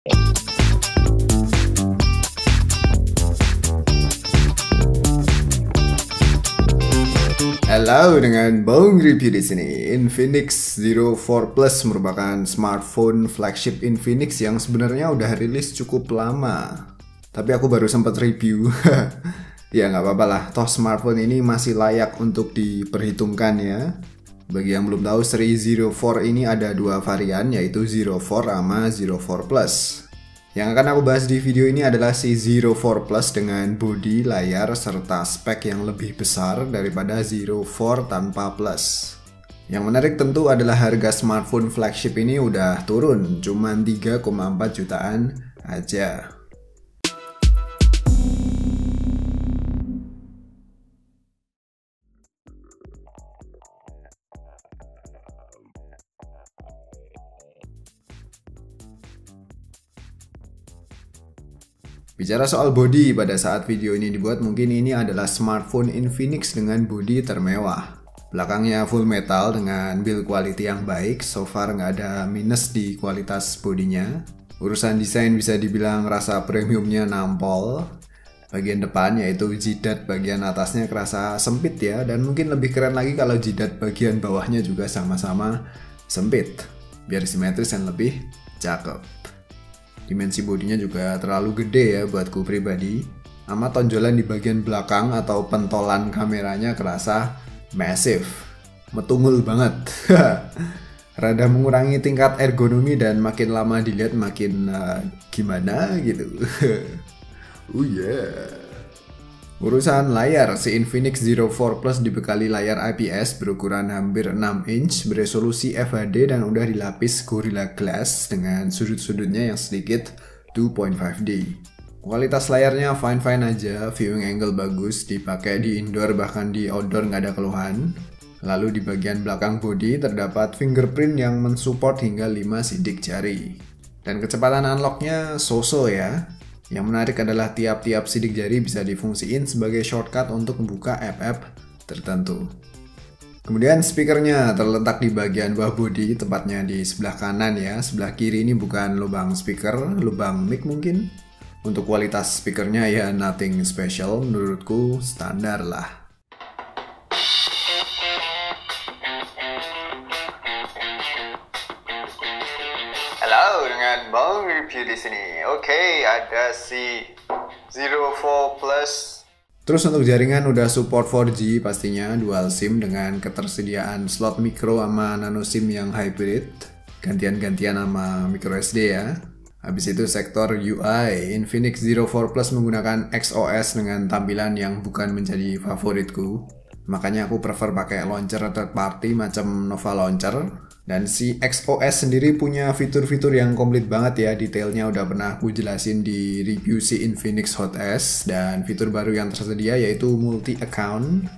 Halo, dengan Bong Review di sini. Infinix Zero 4 Plus merupakan smartphone flagship Infinix yang sebenarnya udah rilis cukup lama. Tapi aku baru sempat review. Ya nggak apa-apa lah, toh smartphone ini masih layak untuk diperhitungkan ya. Bagi yang belum tahu, seri Zero 4 ini ada dua varian, yaitu Zero 4 sama Zero 4 Plus. Yang akan aku bahas di video ini adalah si Zero 4 Plus dengan bodi, layar, serta spek yang lebih besar daripada Zero 4 tanpa Plus. Yang menarik tentu adalah harga smartphone flagship ini udah turun, cuman 3,4 jutaan aja. Bicara soal bodi, pada saat video ini dibuat mungkin ini adalah smartphone Infinix dengan bodi termewah. Belakangnya full metal dengan build quality yang baik, so far nggak ada minus di kualitas bodinya. Urusan desain bisa dibilang rasa premiumnya nampol. Bagian depan yaitu jidat bagian atasnya kerasa sempit ya, dan mungkin lebih keren lagi kalau jidat bagian bawahnya juga sama-sama sempit, biar simetris dan lebih cakep. Dimensi bodinya juga terlalu gede ya buatku pribadi. Sama tonjolan di bagian belakang atau pentolan kameranya kerasa massive, metungul banget. Rada mengurangi tingkat ergonomi dan makin lama dilihat makin gimana gitu. Oh yeah. Urusan layar, si Infinix Zero 4 Plus dibekali layar IPS berukuran hampir 6 inch, beresolusi FHD dan udah dilapis Gorilla Glass dengan sudut-sudutnya yang sedikit 2.5D. Kualitas layarnya fine-fine aja, viewing angle bagus, dipakai di indoor bahkan di outdoor nggak ada keluhan. Lalu di bagian belakang bodi terdapat fingerprint yang mensupport hingga 5 sidik jari. Dan kecepatan unlocknya so-so ya. Yang menarik adalah tiap-tiap sidik jari bisa difungsiin sebagai shortcut untuk membuka app-app tertentu. Kemudian speakernya terletak di bagian bawah bodi, tepatnya di sebelah kanan ya. Sebelah kiri ini bukan lubang speaker, lubang mic mungkin. Untuk kualitas speakernya ya nothing special, menurutku standar lah. Halo, dengan Bong Review di sini. Oke, ada si Zero 4 Plus. Terus untuk jaringan udah support 4G pastinya, dual SIM dengan ketersediaan slot micro sama nano SIM yang hybrid. Gantian-gantian sama micro SD ya. Habis itu sektor UI, Infinix Zero 4 Plus menggunakan XOS dengan tampilan yang bukan menjadi favoritku. Makanya aku prefer pakai launcher third party macam Nova Launcher. Dan si XOS sendiri punya fitur-fitur yang komplit banget ya, detailnya udah pernah aku jelasin di review si Infinix Hot S. Dan fitur baru yang tersedia yaitu multi-account,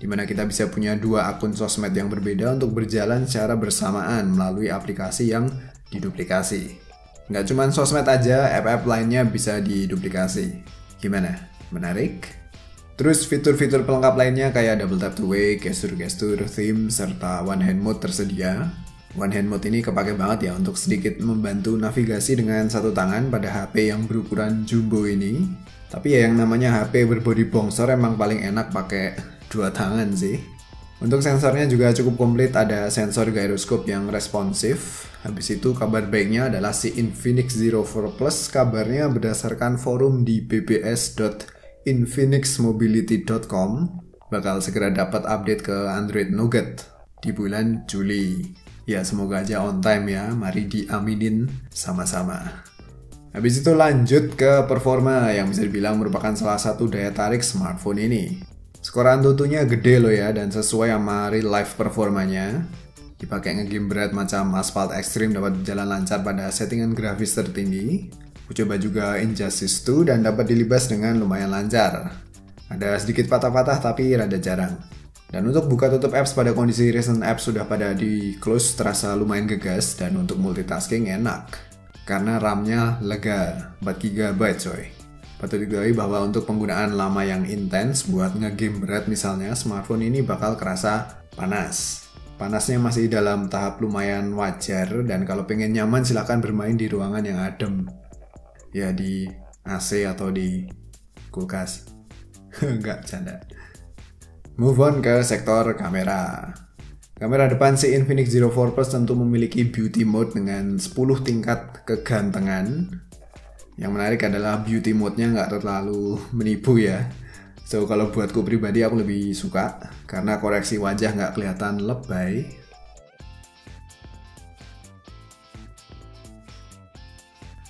dimana kita bisa punya dua akun sosmed yang berbeda untuk berjalan secara bersamaan melalui aplikasi yang diduplikasi. Nggak cuma sosmed aja, app-app lainnya bisa diduplikasi. Gimana? Menarik? Terus fitur-fitur pelengkap lainnya kayak double tap to wake, gestur-gestur, theme, serta one hand mode tersedia. One hand mode ini kepake banget ya untuk sedikit membantu navigasi dengan satu tangan pada HP yang berukuran jumbo ini. Tapi ya yang namanya HP berbodi bongsor emang paling enak pakai dua tangan sih. Untuk sensornya juga cukup komplit, ada sensor gyroscope yang responsif. Habis itu kabar baiknya adalah si Infinix Zero 4 Plus kabarnya berdasarkan forum di bbs.infinixmobility.com bakal segera dapat update ke Android Nougat di bulan Juli. Ya semoga aja on time ya, mari diaminin sama-sama. Habis itu lanjut ke performa yang bisa dibilang merupakan salah satu daya tarik smartphone ini. Skor Antutunya gede loh ya, dan sesuai sama real life performanya. Dipakai ngegame berat macam Asphalt Extreme dapat berjalan lancar pada settingan grafis tertinggi. Aku coba juga Injustice 2 dan dapat dilibas dengan lumayan lancar. Ada sedikit patah-patah tapi rada jarang. Dan untuk buka tutup apps pada kondisi recent apps sudah pada di close terasa lumayan gegas, dan untuk multitasking enak. Karena RAM-nya lega, 4GB coy. Patut diketahui bahwa untuk penggunaan lama yang intens buat ngegame berat misalnya, smartphone ini bakal kerasa panas. Panasnya masih dalam tahap lumayan wajar, dan kalau pengen nyaman silahkan bermain di ruangan yang adem. Ya di AC atau di kulkas. Enggak, canda. Move on ke sektor kamera. Kamera depan si Infinix Zero 4 Plus tentu memiliki beauty mode dengan 10 tingkat kegantengan. Yang menarik adalah beauty mode-nya nggak terlalu menipu ya. So kalau buatku pribadi aku lebih suka karena koreksi wajah nggak kelihatan lebay.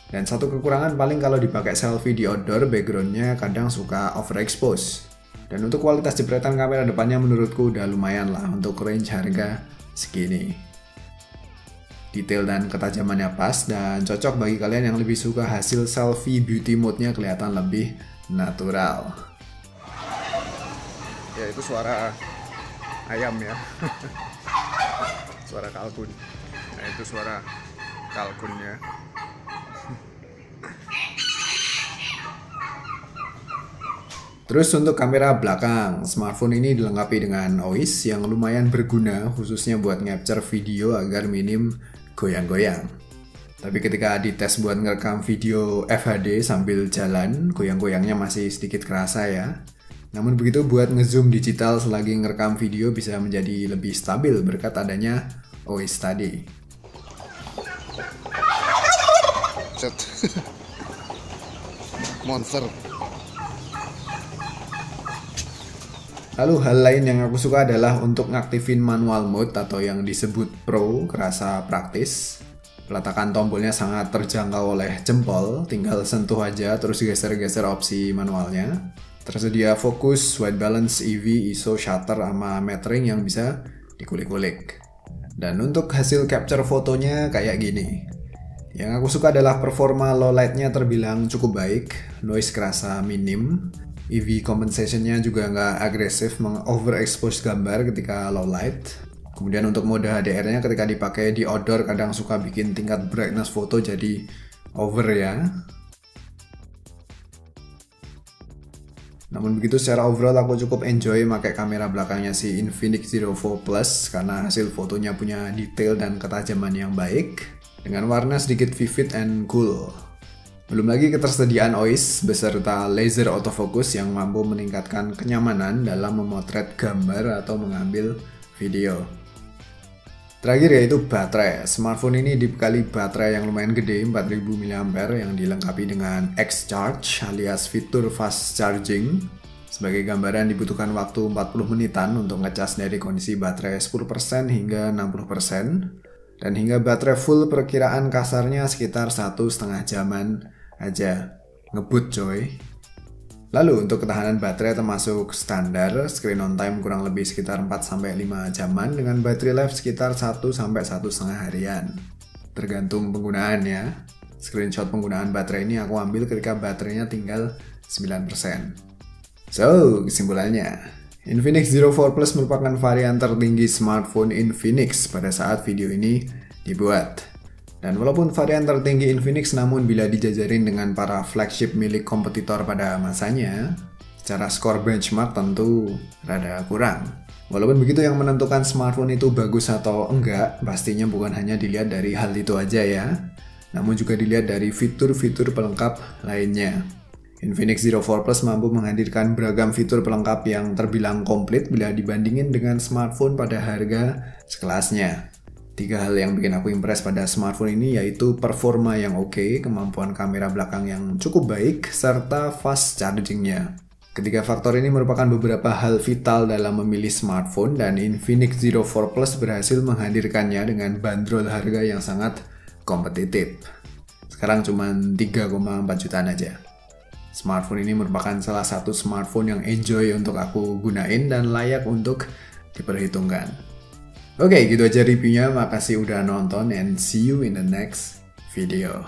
Dan satu kekurangan paling kalau dipakai selfie di outdoor, backgroundnya kadang suka overexpose. Dan untuk kualitas jepretan kamera depannya menurutku udah lumayan lah untuk range harga segini. Detail dan ketajamannya pas dan cocok bagi kalian yang lebih suka hasil selfie beauty mode-nya kelihatan lebih natural. Ya itu suara ayam ya. Suara kalkun. Nah itu suara kalkunnya. Terus untuk kamera belakang, smartphone ini dilengkapi dengan OIS yang lumayan berguna khususnya buat capture video agar minim goyang-goyang. Tapi ketika dites buat ngerekam video FHD sambil jalan, goyang-goyangnya masih sedikit kerasa ya. Namun begitu buat ngezoom digital selagi ngerekam video bisa menjadi lebih stabil berkat adanya OIS tadi. Monster. Lalu hal lain yang aku suka adalah untuk ngaktifin manual mode atau yang disebut Pro, kerasa praktis. Peletakan tombolnya sangat terjangkau oleh jempol, tinggal sentuh aja terus geser-geser opsi manualnya. Tersedia fokus, white balance, EV, ISO, shutter, sama metering yang bisa dikulik-kulik. Dan untuk hasil capture fotonya kayak gini. Yang aku suka adalah performa low light-nya terbilang cukup baik, noise kerasa minim. EV compensation-nya juga nggak agresif meng-overexpose gambar ketika low light. Kemudian untuk mode HDR-nya ketika dipakai di outdoor kadang suka bikin tingkat brightness foto jadi over ya. Namun begitu secara overall aku cukup enjoy pakai kamera belakangnya si Infinix Zero 4 Plus karena hasil fotonya punya detail dan ketajaman yang baik dengan warna sedikit vivid and cool. Belum lagi ketersediaan OIS beserta laser autofocus yang mampu meningkatkan kenyamanan dalam memotret gambar atau mengambil video. Terakhir yaitu baterai. Smartphone ini dibekali baterai yang lumayan gede 4000 mAh yang dilengkapi dengan X-Charge alias fitur fast charging. Sebagai gambaran dibutuhkan waktu 40 menitan untuk ngecas dari kondisi baterai 10% hingga 60%. Dan hingga baterai full perkiraan kasarnya sekitar 1,5 jaman aja. Ngebut coy. Lalu untuk ketahanan baterai termasuk standar, screen on time kurang lebih sekitar 4-5 jaman dengan battery life sekitar 1-1,5 harian. Tergantung penggunaan ya. Screenshot penggunaan baterai ini aku ambil ketika baterainya tinggal 9%. So, kesimpulannya, Infinix Zero 4 Plus merupakan varian tertinggi smartphone Infinix pada saat video ini dibuat. Dan walaupun varian tertinggi Infinix, namun bila dijajarin dengan para flagship milik kompetitor pada masanya, secara skor benchmark tentu rada kurang. Walaupun begitu yang menentukan smartphone itu bagus atau enggak, pastinya bukan hanya dilihat dari hal itu aja ya, namun juga dilihat dari fitur-fitur pelengkap lainnya. Infinix Zero 4 Plus mampu menghadirkan beragam fitur pelengkap yang terbilang komplit bila dibandingin dengan smartphone pada harga sekelasnya. 3 hal yang bikin aku impress pada smartphone ini yaitu performa yang oke, kemampuan kamera belakang yang cukup baik, serta fast chargingnya. Ketiga faktor ini merupakan beberapa hal vital dalam memilih smartphone dan Infinix Zero 4 Plus berhasil menghadirkannya dengan bandrol harga yang sangat kompetitif. Sekarang cuma 3,4 jutaan aja. Smartphone ini merupakan salah satu smartphone yang enjoy untuk aku gunain dan layak untuk diperhitungkan. Oke, gitu aja reviewnya. Makasih udah nonton and see you in the next video.